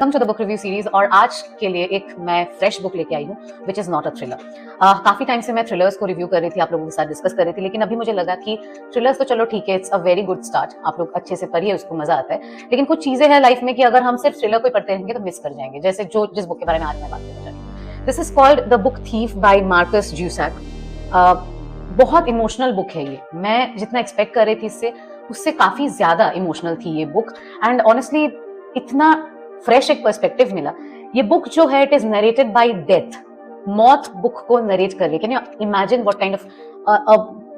Welcome to the book review series. और आज के लिए एक मैं फ्रेश बुक लेके आई हूँ which is not a thriller. काफी टाइम से मैं थ्रिलर्स को रिव्यू कर रही थी, आप लोगों के साथ डिस्कस कर रही थी, लेकिन अभी मुझे लगा कि थ्रिलर्स तो चलो ठीक है, it's a very good start, आप लोग अच्छे से पढ़िए, उसको मजा आता है, लेकिन कुछ चीजें हैं लाइफ में कि अगर हम सिर्फ थ्रिलर को ही पढ़ते रहेंगे तो मिस कर जाएंगे, जैसे जिस बुक के बारे में आज मैं बात करना चाहती हूँ। This is called the book thief by Marcus Zusak. बहुत इमोशनल बुक है ये, मैं जितना एक्सपेक्ट कर रही थी इससे उससे काफी ज्यादा इमोशनल थी ये बुक। एंड ऑनेस्टली इतना फ्रेश एक पर्सपेक्टिव मिला। ये बुक जो है it is narrated by death, मौत बुक को नरेट कर रही है। Can you imagine what kind of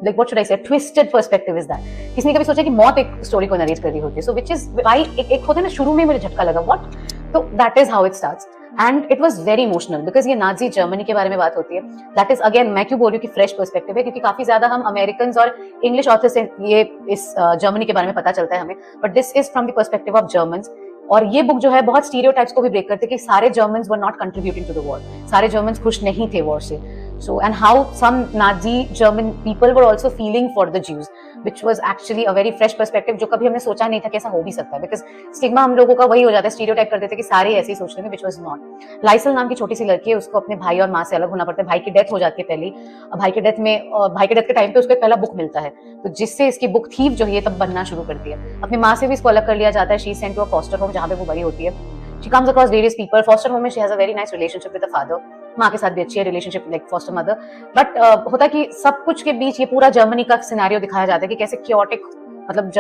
like what should I से ट्विस्टेड पर्सपेक्टिव इज दैट। किसी ने कभी सोचा कि मौत एक स्टोरी को नरेट कर रही होती है, सो व्हिच इज व्हाई एक होता है ना, शुरू में मुझे झटका लगा व्हाट, तो that is how it starts and it was very emotional because ये नाजी जर्मनी के बारे में बात होती है। दैट इज अगेन, मैं क्यों बोल रही हूँ कि फ्रेश पर्सपेक्टिव है, क्योंकि काफी ज्यादा हम अमेरिकन और इंग्लिश ऑथर से ये इस जर्मनी के बारे में पता चलता है हमें, but this is from the perspective of Germans. और ये बुक जो है बहुत स्टीरियोटाइप्स को भी ब्रेक करते कि सारे Germans were not contributing to the war, सारे जर्मन्स खुश नहीं थे वॉर से। So, and how some Nazi German people were also feeling for the Jews, which was actually a very fresh perspective, जो कभी हमने सोचा नहीं था कि ऐसा हो भी सकता है, because stigma हम लोगों का वही हो जाता है, स्टीरियोटाइप कर देते कि सारे ऐसे ही सोचते हैं, which was not. लाइसल नाम की छोटी सी लड़की है, उसको अपने भाई और माँ से अलग होना पड़ता है, भाई की डेथ हो जाती है पहले। भाई के डेथ के टाइम पे उसको एक पहला बुक मिलता है, तो जिससे इसकी बुक थीफ जो है तब बनना शुरू करती है। अपनी माँ से भी इसको अलग कर लिया जाता है, she sent to a foster home जहाँ पे वो बड़ी होती है। She comes across various people. Foster home में she has a very nice relationship with the father. माँ के साथ भी अच्छी है relationship like foster mother. But होता कि सब कुछ के बीच ये पूरा जर्मनी का सिनेरियो दिखाया जाता है कि कैसे क्योटिक मतलब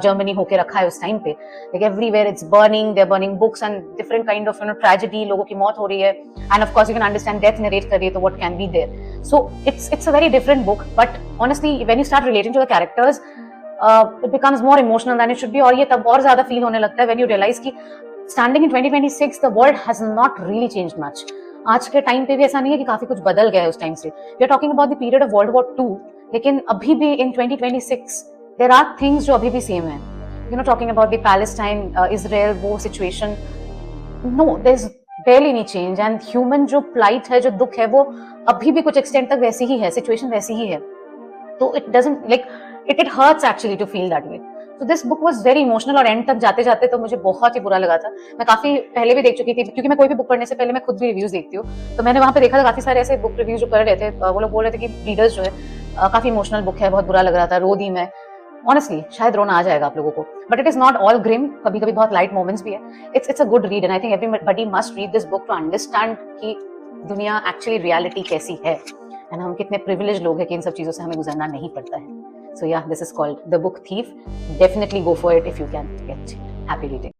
जर्मनी होके रखा है उस टाइम पे। Like everywhere it's burning, they are burning books and different kind of tragedy, लोगों की मौत हो रही है, and of course you can understand death narrate कर रही है, तो what can be there. So it's a very different book, but honestly when you start relating to the characters it becomes more emotional than it should be. और ये तब और ज्यादा feel होने लगता है व्हेन यू रियलाइज की standing in 2026 the world has not really changed much. आज के टाइम पे भी ऐसा नहीं है कि काफी कुछ बदल गया है उस टाइम से। We are talking about the period of world war 2, लेकिन अभी भी इन 2026 देयर आर थिंग्स जो अभी भी सेम है। You know, talking about the Palestine Israel वो situation, no there is barely any change, and human जो प्लाइट है, जो दुख है, वो अभी भी कुछ एक्सटेंट तक वैसी ही है, सिचुएशन वैसी ही है। तो it doesn't like it hurts actually to feel that way. तो this book was very emotional, और एंड तक जाते जाते तो मुझे बहुत ही बुरा लगा था। मैं काफी पहले भी देख चुकी थी, क्योंकि मैं कोई भी बुक पढ़ने से पहले मैं खुद भी रिव्यूज देखती हूँ, तो मैंने वहां पे देखा था काफी सारे ऐसे बुक रिव्यूज जो कर रहे थे, वो लोग बोल रहे थे कि रीडर्स जो है काफी इमोशनल बुक है, बहुत बुरा लग रहा था, रो दी मैं। ऑनेस्टली शायद रोना आ जाएगा आप लोगों को, but it is not all grim, कभी कभी बहुत लाइट मोमेंट्स भी है। It's a good read, and I think everybody must read this book to understand कि दुनिया एक्चुअली रियलिटी कैसी है, एंड हम कितने प्रिविलेज लोग हैं कि इन सब चीजों से हमें गुजरना नहीं पड़ता है। So yeah, this is called The Book Thief. Definitely go for it if you can get it. Happy reading.